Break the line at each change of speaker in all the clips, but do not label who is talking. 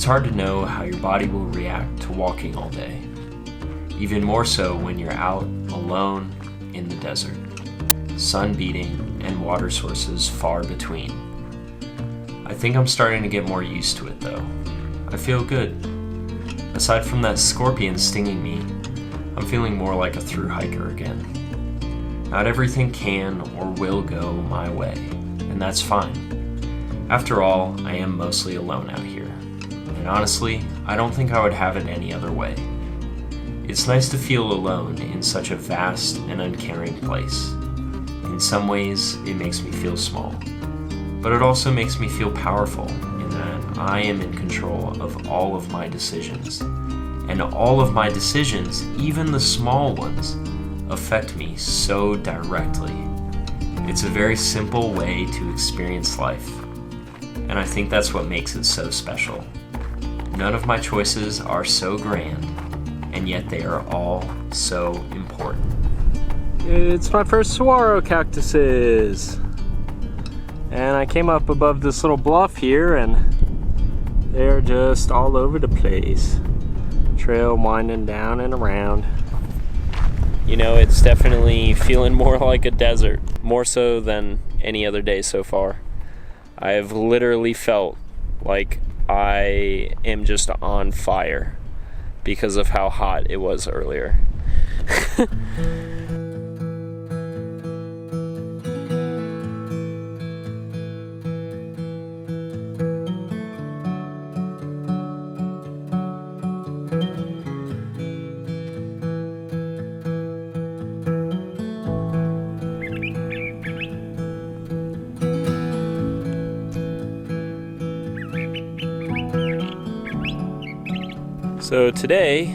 It's hard to know how your body will react to walking all day, even more so when you're out alone in the desert, sun beating and water sources far between. I think I'm starting to get more used to it though. I feel good. Aside from that scorpion stinging me, I'm feeling more like a thru hiker again. Not everything can or will go my way, and that's fine. After all, I am mostly alone out here, and honestly, I don't think I would have it any other way. It's nice to feel alone in such a vast and uncaring place. In some ways, it makes me feel small, but it also makes me feel powerful in that I am in control of all of my decisions. And all of my decisions, even the small ones, affect me so directly. It's a very simple way to experience life, and I think that's what makes it so special. None of my choices are so grand, and yet they are all so important.
It's my first saguaro cactuses, and I came up above this little bluff here, and they're just all over the place. Trail winding down and around. You know, it's definitely feeling more like a desert, more so than any other day so far. I have literally felt like I am just on fire because of how hot it was earlier. So today,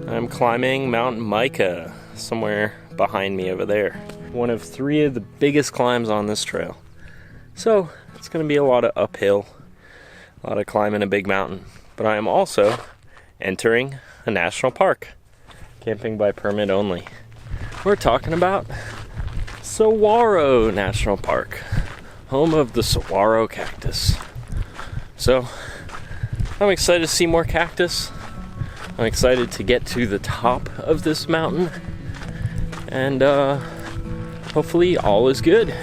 I'm climbing Mount Mica, somewhere behind me over there. One of 3 of the biggest climbs on this trail. So it's going to be a lot of uphill, a lot of climbing a big mountain. But I am also entering a national park, camping by permit only. We're talking about Saguaro National Park, home of the saguaro cactus. So I'm excited to see more cactus. I'm excited to get to the top of this mountain, and hopefully all is good.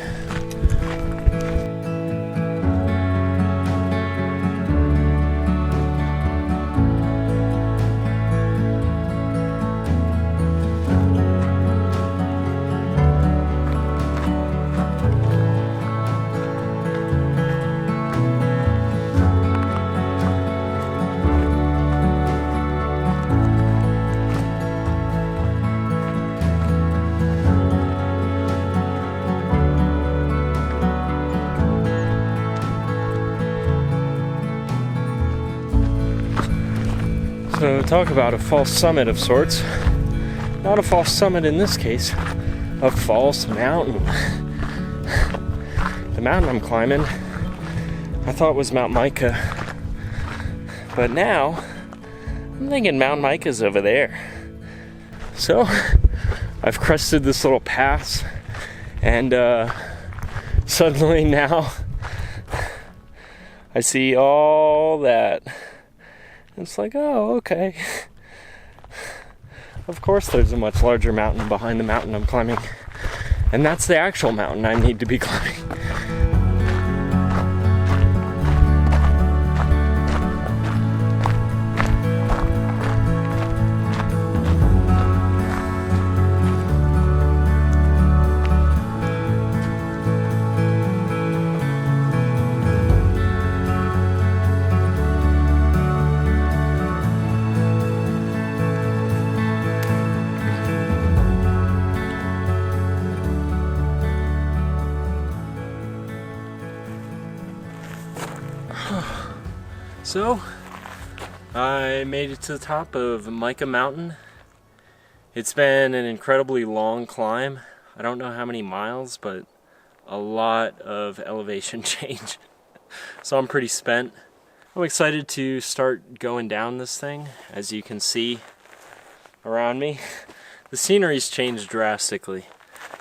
So talk about a false summit of sorts. Not a false summit in this case, a false mountain. The mountain I'm climbing, I thought was Mount Mica. But now, I'm thinking Mount Mica's over there. So, I've crested this little pass, and suddenly now, I see all that. It's like, oh, okay. Of course there's a much larger mountain behind the mountain I'm climbing. And that's the actual mountain I need to be climbing. So, I made it to the top of Mica Mountain. It's been an incredibly long climb. I don't know how many miles, but a lot of elevation change. So I'm pretty spent. I'm excited to start going down this thing. As you can see around me, the scenery's changed drastically.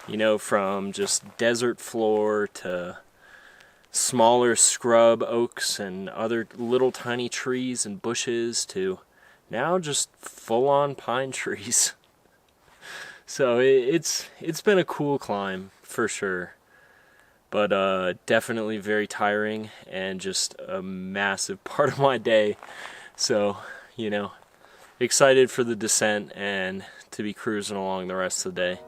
You know, from just desert floor to smaller scrub oaks and other little tiny trees and bushes to now just full-on pine trees. So it's been a cool climb for sure, but definitely very tiring and just a massive part of my day. So, you know, excited for the descent and to be cruising along the rest of the day.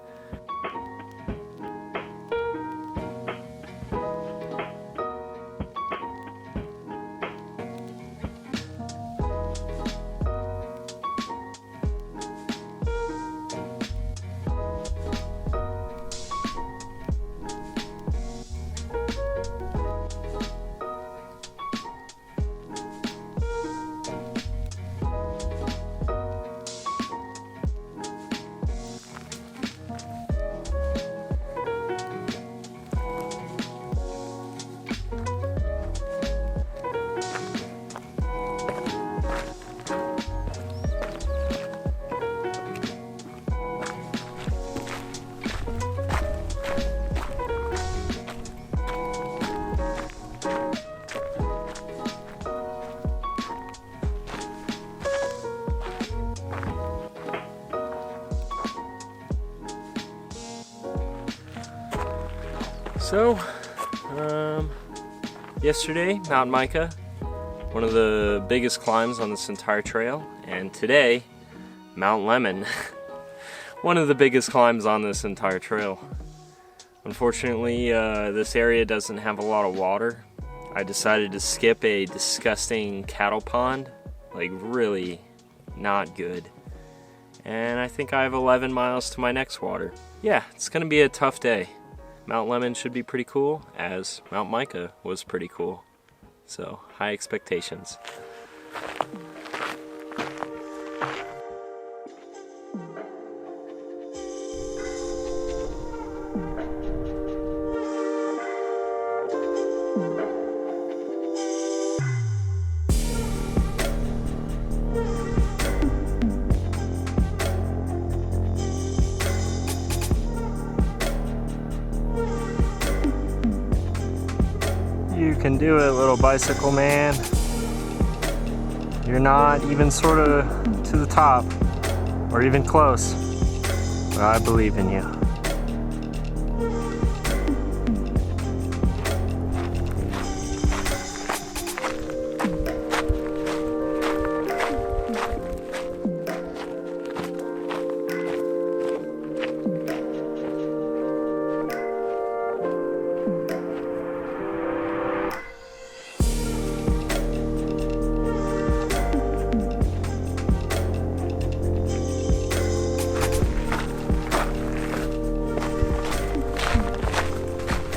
So, yesterday, Mount Mica, one of the biggest climbs on this entire trail, and today, Mount Lemmon, one of the biggest climbs on this entire trail. Unfortunately, this area doesn't have a lot of water. I decided to skip a disgusting cattle pond, like really not good. And I think I have 11 miles to my next water. Yeah, it's gonna be a tough day. Mount Lemmon should be pretty cool, as Mount Mica was pretty cool. So, high expectations. You can do it, little bicycle man. You're not even sort of to the top, or even close, but I believe in you.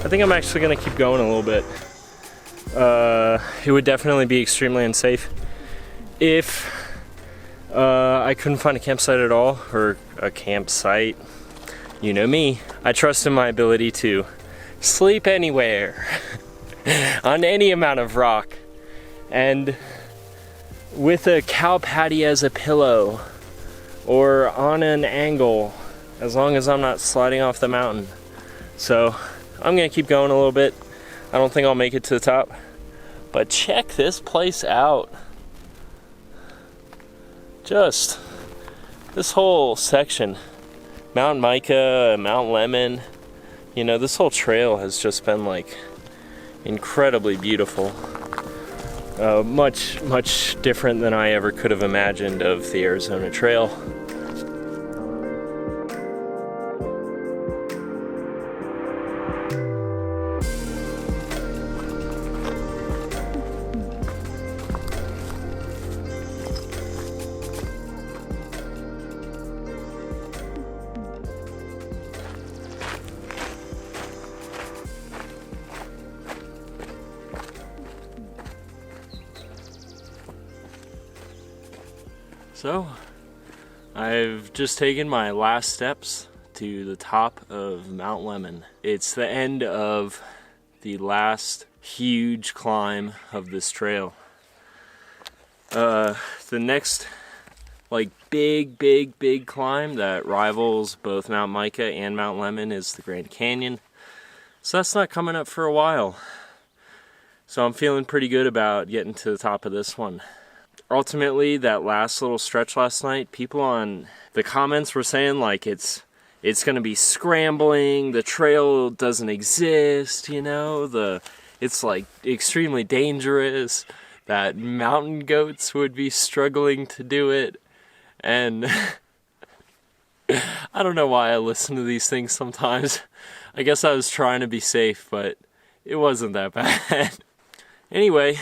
I think I'm actually gonna keep going a little bit. It would definitely be extremely unsafe if I couldn't find a campsite at all, or a campsite. You know me, I trust in my ability to sleep anywhere on any amount of rock, and with a cow patty as a pillow or on an angle, as long as I'm not sliding off the mountain. So I'm gonna keep going a little bit. I don't think I'll make it to the top, but check this place out. Just this whole section, Mount Mica, Mount Lemmon, you know, this whole trail has just been like incredibly beautiful. Much different than I ever could have imagined of the Arizona Trail. So, I've just taken my last steps to the top of Mount Lemmon. It's the end of the last huge climb of this trail. The next like big climb that rivals both Mount Mica and Mount Lemmon is the Grand Canyon. So that's not coming up for a while. So I'm feeling pretty good about getting to the top of this one. Ultimately, that last little stretch last night, people on the comments were saying like it's going to be scrambling, the trail doesn't exist, you know, it's like extremely dangerous, that mountain goats would be struggling to do it, and I don't know why I listen to these things sometimes. I guess I was trying to be safe, but it wasn't that bad. Anyway,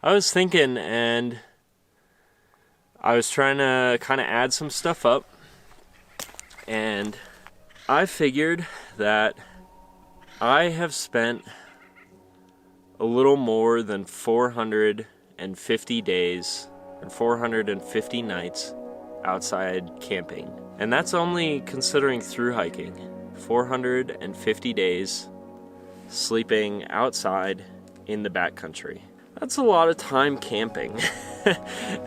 I was thinking, and I was trying to kind of add some stuff up, and I figured that I have spent a little more than 450 days and 450 nights outside camping. And that's only considering through hiking. 450 days sleeping outside in the backcountry. That's a lot of time camping.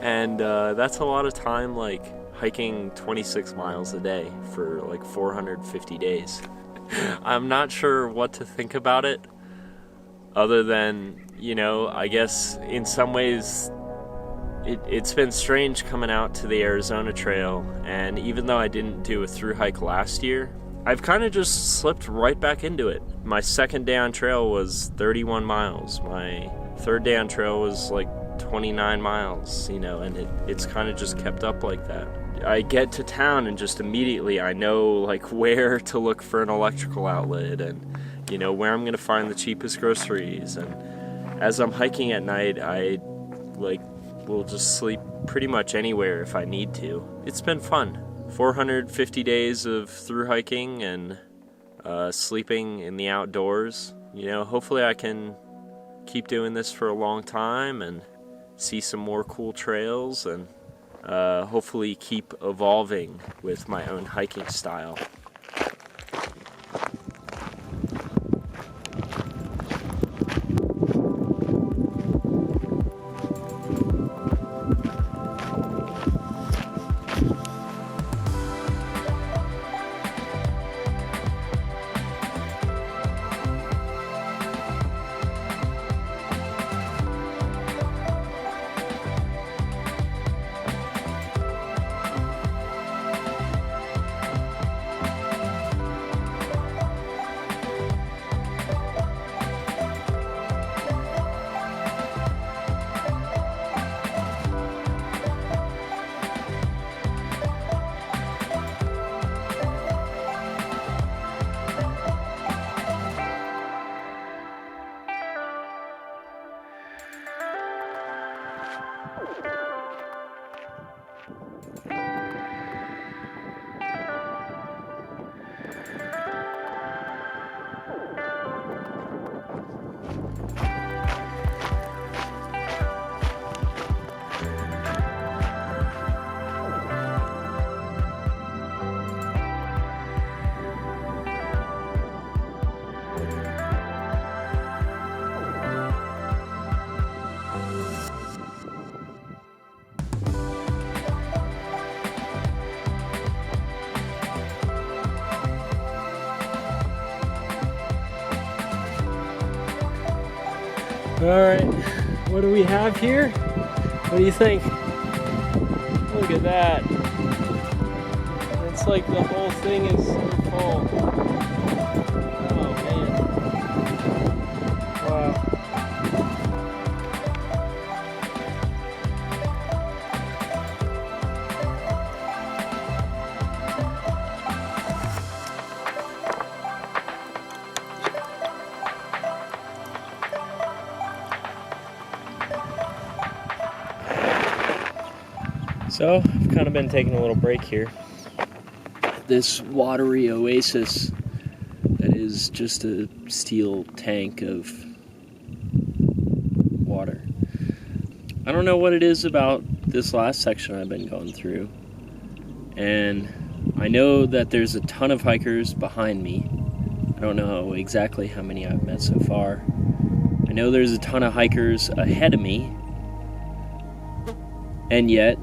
And that's a lot of time like hiking 26 miles a day for like 450 days. I'm not sure what to think about it, other than, you know, I guess in some ways it's been strange coming out to the Arizona Trail, and even though I didn't do a through hike last year, I've kind of just slipped right back into it. My second day on trail was 31 miles. My third day on trail was like 29 miles, you know, and it's kind of just kept up like that. I get to town and just immediately I know like where to look for an electrical outlet, and you know where I'm gonna find the cheapest groceries. And as I'm hiking at night, I like will just sleep pretty much anywhere if I need to. It's been fun. 450 days of through hiking and sleeping in the outdoors. You know, hopefully I can keep doing this for a long time and see some more cool trails, and hopefully keep evolving with my own hiking style. Alright, what do we have here? What do you think? Look at that. It's like the whole thing is so full. Oh man. Wow. So, I've kind of been taking a little break here. This watery oasis that is just a steel tank of water. I don't know what it is about this last section I've been going through. And I know that there's a ton of hikers behind me. I don't know exactly how many I've met so far. I know there's a ton of hikers ahead of me. And yet,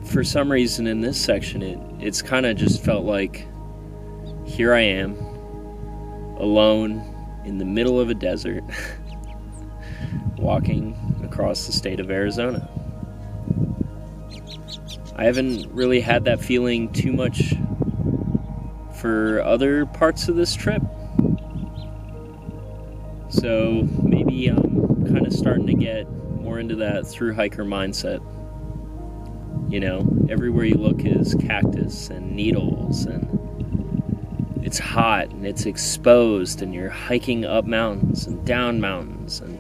for some reason in this section, it's kind of just felt like here I am, alone
in the middle of a desert, walking across the state of Arizona. I haven't really had that feeling too much for other parts of this trip. So maybe I'm kind of starting to get more into that thru hiker mindset. You know, everywhere you look is cactus and needles, and it's hot and it's exposed, and you're hiking up mountains and down mountains, and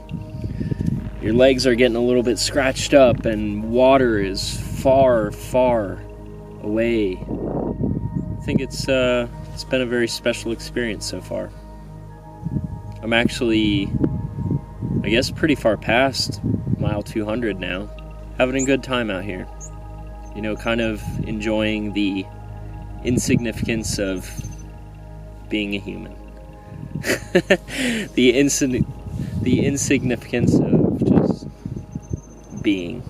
your legs are getting a little bit scratched up, and water is far, far away. I think it's been a very special experience so far. I'm actually, I guess, pretty far past mile 200 now. Having a good time out here. You know, kind of enjoying the insignificance of being a human. the insignificance of just being.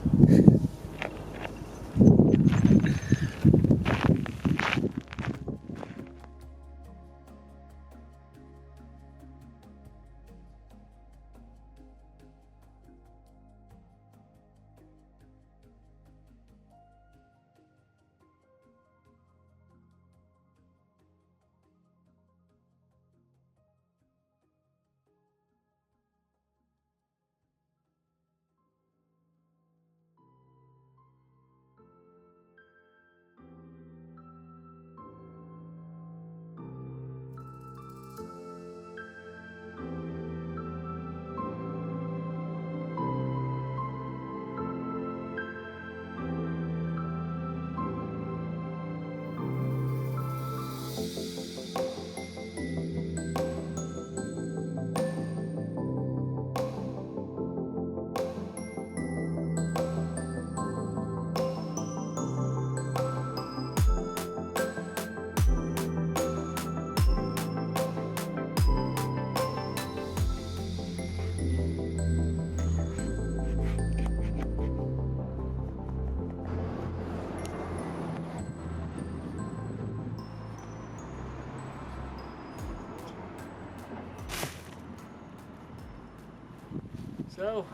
So,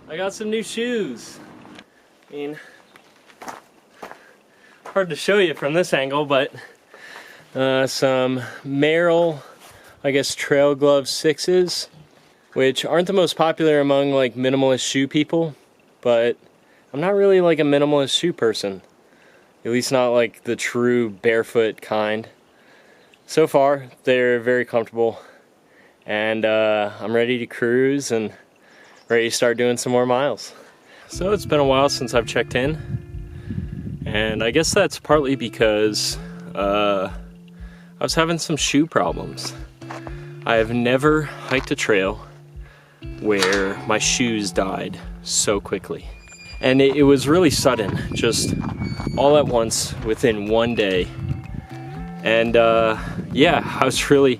I got some new shoes. I mean, hard to show you from this angle, but some merrell, I guess, trail glove 6s, which aren't the most popular among like minimalist shoe people, but I'm not really like a minimalist shoe person. At least not like the true barefoot kind. So far, they're very comfortable. And I'm ready to cruise and ready to start doing some more miles. So it's been a while since I've checked in, and I guess that's partly because I was having some shoe problems. I have never hiked a trail where my shoes died so quickly. And it was really sudden, just all at once within one day. And yeah, I was really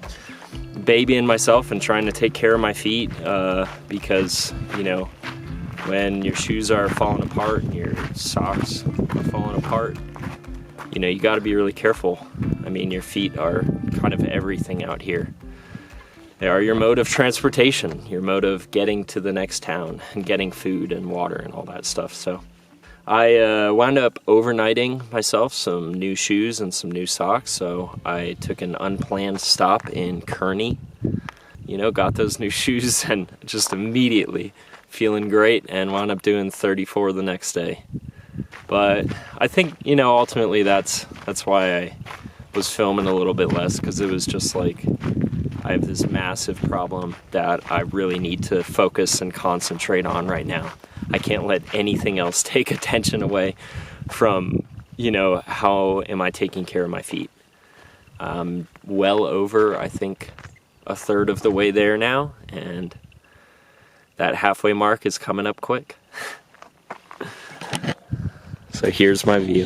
babying myself and trying to take care of my feet because, you know, when your shoes are falling apart and your socks are falling apart, you know, you got to be really careful. I mean, your feet are kind of everything out here. They are your mode of transportation, your mode of getting to the next town and getting food and water and all that stuff. So I wound up overnighting myself some new shoes and some new socks, so I took an unplanned stop in Kearny. You know, got those new shoes and just immediately feeling great, and wound up doing 34 the next day. But I think, you know, ultimately that's why I was filming a little bit less, because it was just like, I have this massive problem that I really need to focus and concentrate on right now. I can't let anything else take attention away from, you know, how am I taking care of my feet. Well over, I think, a third of the way there now, and that halfway mark is coming up quick. So here's my view.